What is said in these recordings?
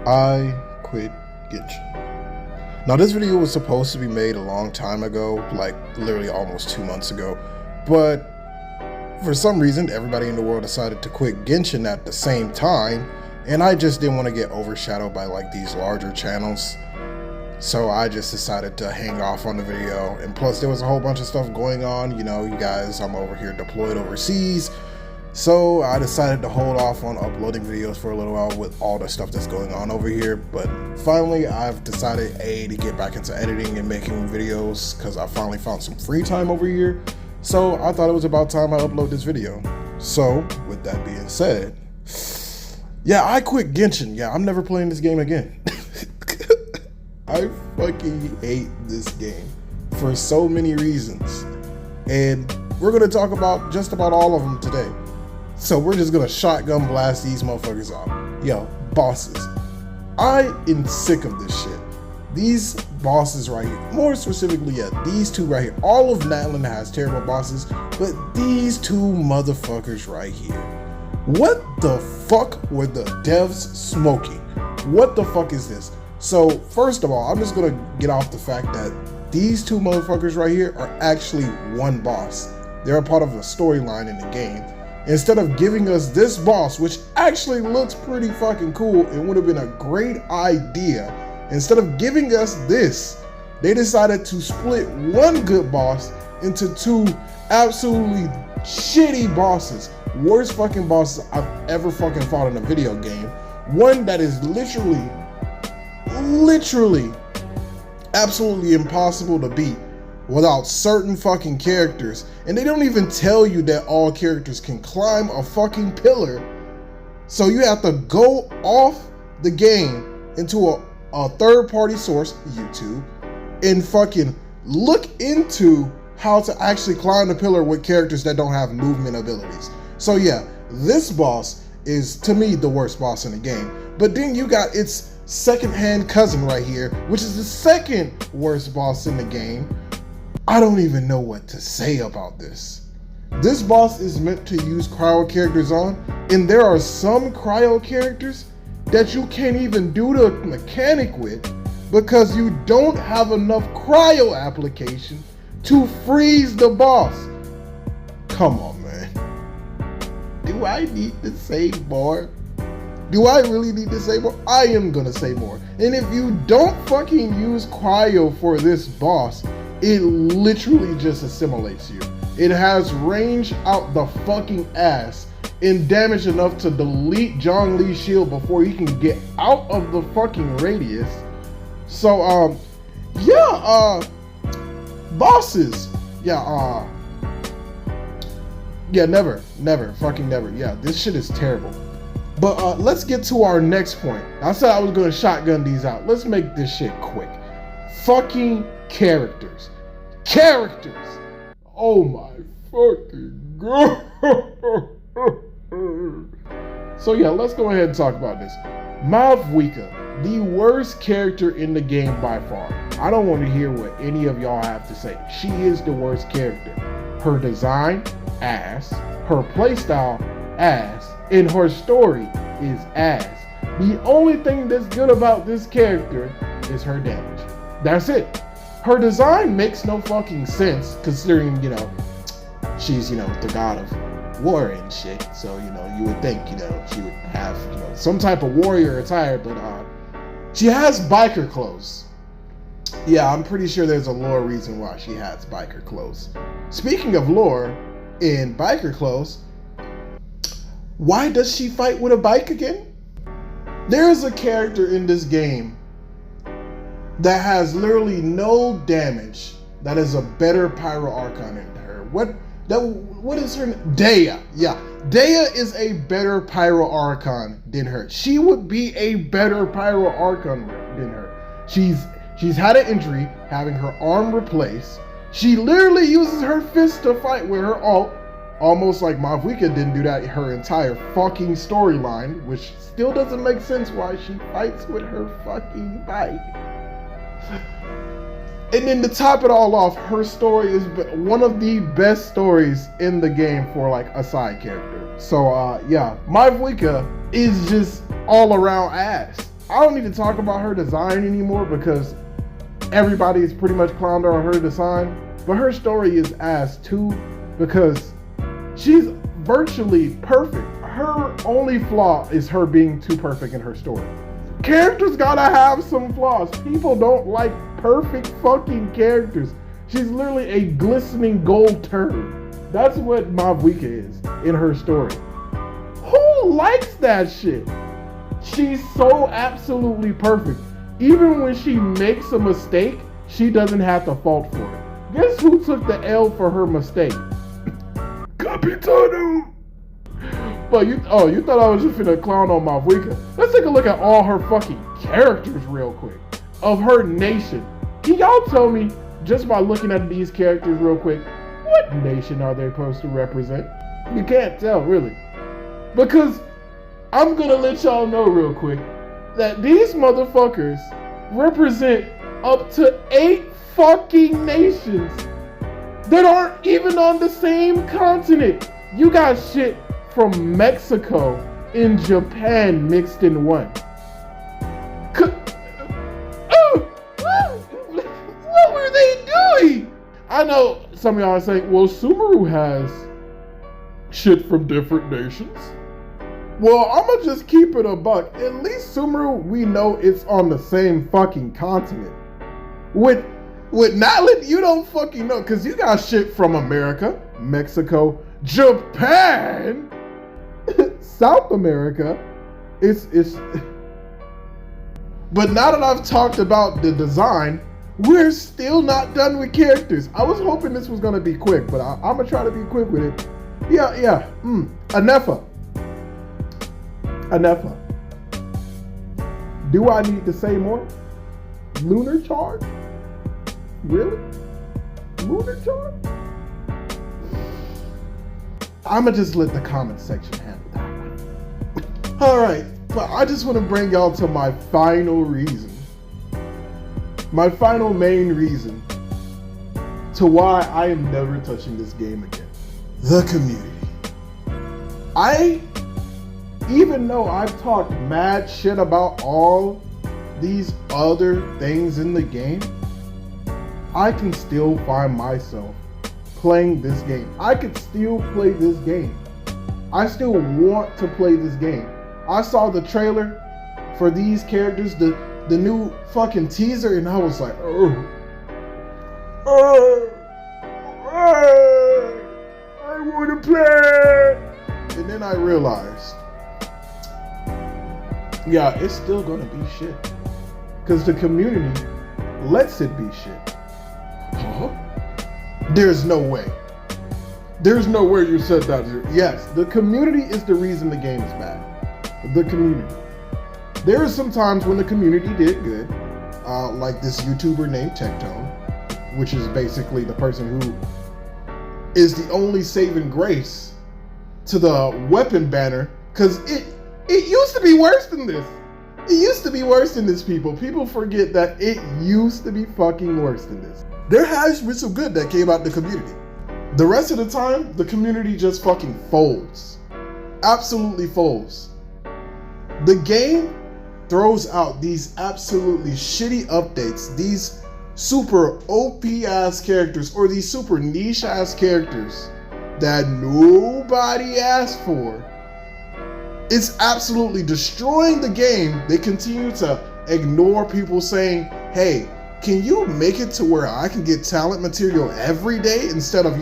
I quit Genshin. Now this video was supposed to be made a long time ago, like literally almost 2 months ago, but for some reason everybody in the world decided to quit Genshin at the same time, and I just didn't want to get overshadowed by like these larger channels. So I just decided to hang off on the video, and plus there was a whole bunch of stuff going on, you know, you guys, I'm over here deployed overseas. So I decided to hold off on uploading videos for a little while with all the stuff that's going on over here. But finally I've decided to get back into editing and making videos because I finally found some free time over here. So I thought it was about time I upload this video. So with that being said, yeah, I quit Genshin. Yeah, I'm never playing this game again. I fucking hate this game for so many reasons. And we're gonna talk about just about all of them today. So we're just gonna shotgun blast these motherfuckers out. Yo, bosses. I am sick of this shit. These bosses right here, more specifically, yeah, these two right here. All of Natlan has terrible bosses, but these two motherfuckers right here. What the fuck were the devs smoking? What the fuck is this? So first of all, I'm just gonna get off the fact that these two motherfuckers right here are actually one boss. They're a part of a storyline in the game. Instead of giving us this boss, which actually looks pretty fucking cool and would have been a great idea, instead of giving us this, they decided to split one good boss into two absolutely shitty bosses. Worst fucking bosses I've ever fucking fought in a video game. One that is literally absolutely impossible to beat without certain fucking characters, and they don't even tell you that all characters can climb a fucking pillar. So you have to go off the game into a third-party source, YouTube, and fucking look into how to actually climb the pillar with characters that don't have movement abilities. So yeah, this boss is, to me, the worst boss in the game. But then you got its second-hand cousin right here, which is the second worst boss in the game. I don't even know what to say about this. This boss is meant to use cryo characters on, and there are some cryo characters that you can't even do the mechanic with because you don't have enough cryo application to freeze the boss. Come on, man. Do I need to say more? Do I really need to say more? I am gonna say more. And if you don't fucking use cryo for this boss, it literally just assimilates you. It has range out the fucking ass and damage enough to delete Zhongli's shield before he can get out of the fucking radius. So, bosses. Yeah, never, fucking never. Yeah, this shit is terrible. But let's get to our next point. I said I was gonna shotgun these out. Let's make this shit quick. Fucking characters. Oh my fucking god. So yeah, let's go ahead and talk about this. Mavwika, the worst character in the game by far. I don't want to hear what any of y'all have to say. She is the worst character. Her design, ass. Her playstyle, ass. And her story is ass. The only thing that's good about this character is her damage. That's it. Her design makes no fucking sense considering, you know, she's, you know, the god of war and shit. So, you know, you would think, you know, she would have, you know, some type of warrior attire, but she has biker clothes. Yeah, I'm pretty sure there's a lore reason why she has biker clothes. Speaking of lore in biker clothes, why does she fight with a bike again? There's a character in this game that has literally no damage that is a better Pyro Archon than her. What is her name? Daya. Yeah, Daya is a better Pyro Archon than her. She would be a better Pyro Archon than her. She's had an injury, having her arm replaced. She literally uses her fist to fight with her ult, almost like Mavwika didn't do that her entire fucking storyline, which still doesn't make sense why she fights with her fucking bike. And then to top it all off, her story is one of the best stories in the game for like a side character. So yeah, Mavwika is just all around ass. I don't need to talk about her design anymore because everybody is pretty much clowned on her design. But her story is ass too because she's virtually perfect. Her only flaw is her being too perfect in her story. Characters gotta have some flaws. People don't like perfect fucking characters. She's literally a glistening gold turd. That's what Mavuika is in her story. Who likes that shit? She's so absolutely perfect. Even when she makes a mistake, she doesn't have to fault for it. Guess who took the L for her mistake? Capitano! But you thought I was just finna clown on Mavuika. Let's take a look at all her fucking characters real quick. Of her nation. Can y'all tell me, just by looking at these characters real quick, what nation are they supposed to represent? You can't tell, really. Because I'm gonna let y'all know real quick that these motherfuckers represent up to 8 fucking nations that aren't even on the same continent. You got shit from Mexico and Japan mixed in one. What were they doing? I know some of y'all are saying, well, Sumeru has shit from different nations. Well, I'm gonna just keep it a buck. At least Sumeru, we know it's on the same fucking continent. With Natlan, you don't fucking know, because you got shit from America, Mexico, Japan, South America. It's But now that I've talked about the design, we're still not done with characters. I was hoping this was gonna be quick, but I'm gonna try to be quick with it. Anefa. Do I need to say more? Lunar charge? Really? Lunar charge? I'ma just let the comment section handle that one. Alright, but I just want to bring y'all to my final reason. My final main reason to why I am never touching this game again. The community. Even though I've talked mad shit about all these other things in the game, I can still find myself playing this game. I could still play this game. I still want to play this game. I saw the trailer for these characters, the new fucking teaser, and I was like, I want to play. And then I realized, yeah, it's still gonna be shit. Because the community lets it be shit. Huh? There's no way. There's no way you said that. Yes, the community is the reason the game is bad. The community. There are some times when the community did good. Like this YouTuber named Tectone, which is basically the person who is the only saving grace to the weapon banner. Because it used to be worse than this. It used to be worse than this, people. People forget that it used to be fucking worse than this. There has been some good that came out the community. The rest of the time, the community just fucking folds. Absolutely folds. The game throws out these absolutely shitty updates, these super OP ass characters, or these super niche ass characters that nobody asked for. It's absolutely destroying the game. They continue to ignore people saying, hey, can you make it to where I can get talent material every day instead of,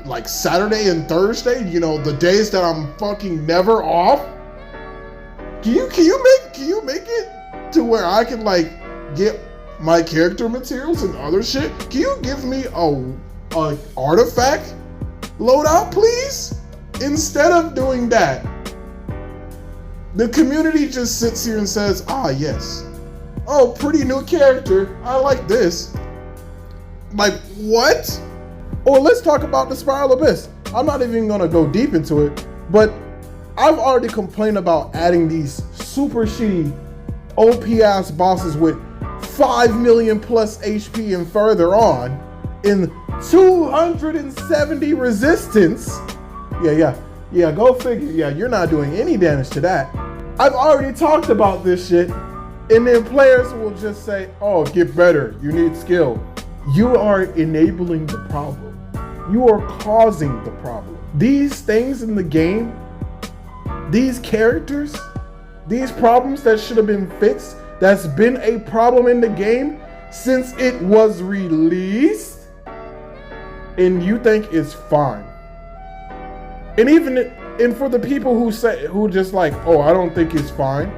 like Saturday and Thursday, the days that I'm fucking never off? Can you make it to where I can like get my character materials and other shit? Can you give me a artifact loadout, please? Instead of doing that, the community just sits here and says, yes. Oh, pretty new character. I like this. Like, what? Or let's talk about the Spiral Abyss. I'm not even gonna go deep into it, but I've already complained about adding these super shitty OP ass bosses with 5 million plus HP and further on in 270 resistance. Yeah, go figure. Yeah, you're not doing any damage to that. I've already talked about this shit. And then players will just say, oh, get better. You need skill. You are enabling the problem. You are causing the problem. These things in the game, these characters, these problems that should have been fixed, that's been a problem in the game since it was released, and you think it's fine. And for the people who just like, oh, I don't think it's fine,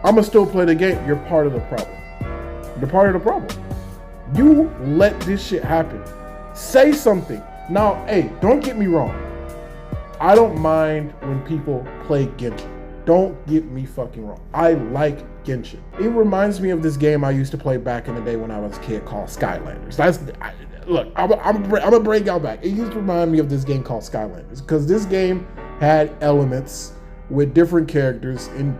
I'ma still play the game. You're part of the problem. You're part of the problem. You let this shit happen. Say something. Now, hey, don't get me wrong. I don't mind when people play Genshin. Don't get me fucking wrong. I like Genshin. It reminds me of this game I used to play back in the day when I was a kid called Skylanders. I'm gonna bring y'all back. It used to remind me of this game called Skylanders because this game had elements with different characters, and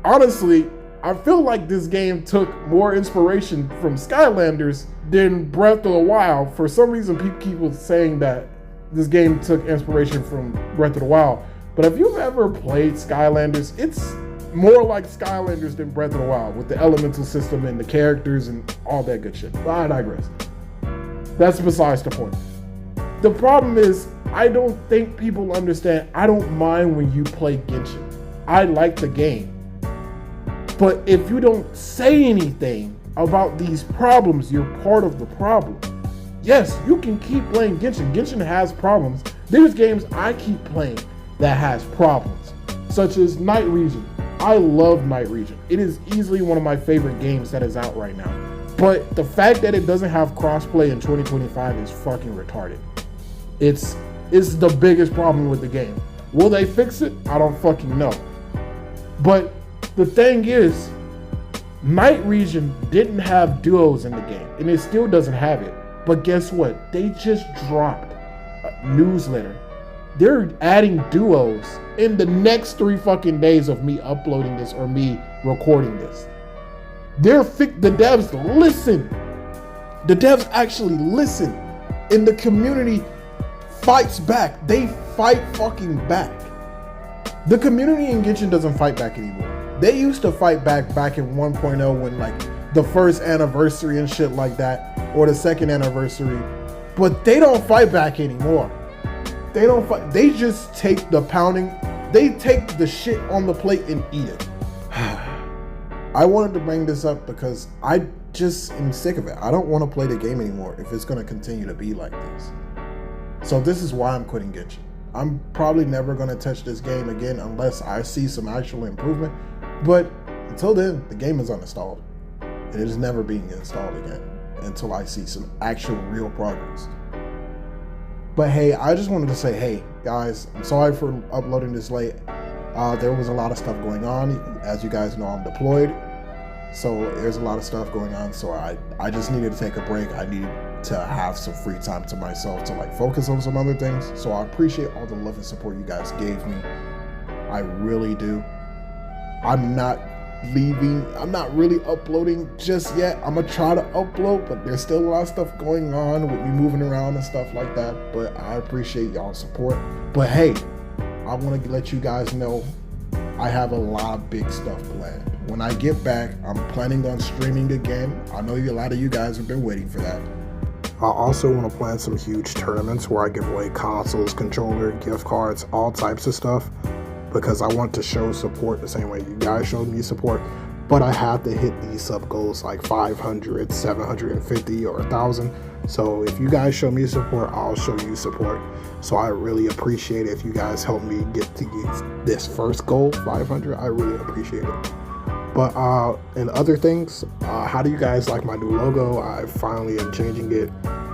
honestly, I feel like this game took more inspiration from Skylanders than Breath of the Wild. For some reason, people keep saying that this game took inspiration from Breath of the Wild. But if you've ever played Skylanders, it's more like Skylanders than Breath of the Wild with the elemental system and the characters and all that good shit. But I digress. That's besides the point. The problem is, I don't think people understand. I don't mind when you play Genshin. I like the game. But if you don't say anything about these problems, you're part of the problem. Yes, you can keep playing Genshin. Genshin has problems. There's games I keep playing that has problems, such as Night Region. I love Night Region. It is easily one of my favorite games that is out right now. But the fact that it doesn't have crossplay in 2025 is fucking retarded. It's the biggest problem with the game. Will they fix it? I don't fucking know. But the thing is, Night Region didn't have duos in the game, and it still doesn't have it. But guess what? They just dropped a newsletter. They're adding duos in the next 3 fucking days of me uploading this or me recording this. The devs listen. The devs actually listen. And the community fights back. They fight fucking back. The community in Genshin doesn't fight back anymore. They used to fight back in 1.0 when like the first anniversary and shit like that, or the second anniversary, but they don't fight back anymore. They don't fight. They just take the pounding. They take the shit on the plate and eat it. I wanted to bring this up because I just am sick of it. I don't want to play the game anymore if it's going to continue to be like this. So this is why I'm quitting Genshin. I'm probably never going to touch this game again unless I see some actual improvement. But until then, the game is uninstalled. It is never being installed again until I see some actual real progress. But hey, I just wanted to say, hey guys, I'm sorry for uploading this late. There was a lot of stuff going on. As you guys know, I'm deployed. So there's a lot of stuff going on. So I just needed to take a break. I needed to have some free time to myself to like focus on some other things. So I appreciate all the love and support you guys gave me. I really do. I'm not really uploading just yet. I'm gonna try to upload, but there's still a lot of stuff going on with me moving around and stuff like that. But I appreciate y'all's support. But hey, I want to let you guys know I have a lot of big stuff planned. When I get back, I'm planning on streaming again. I know a lot of you guys have been waiting for that. I also want to plan some huge tournaments where I give away consoles, controller, gift cards, all types of stuff, because I want to show support the same way you guys showed me support. But I have to hit these sub goals like 500, 750, or 1,000. So if you guys show me support, I'll show you support. So I really appreciate it if you guys help me get to this first goal, 500. I really appreciate it. But in other things, how do you guys like my new logo? I finally am changing it.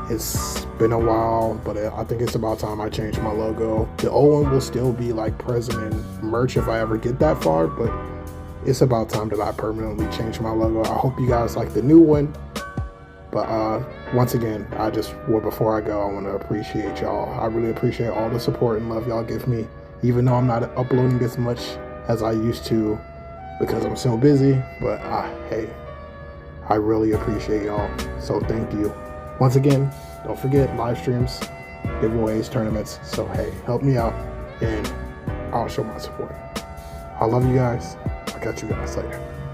It's been a while, but I think it's about time I change my logo. The old one will still be like present in merch if I ever get that far, but it's about time that I permanently change my logo. I hope you guys like the new one. But once again, before I go, I want to appreciate y'all. I really appreciate all the support and love y'all give me, even though I'm not uploading as much as I used to because I'm so busy. But hey, I really appreciate y'all. So thank you. Once again, don't forget live streams, giveaways, tournaments. So hey, help me out and I'll show my support. I love you guys. I'll catch you guys later.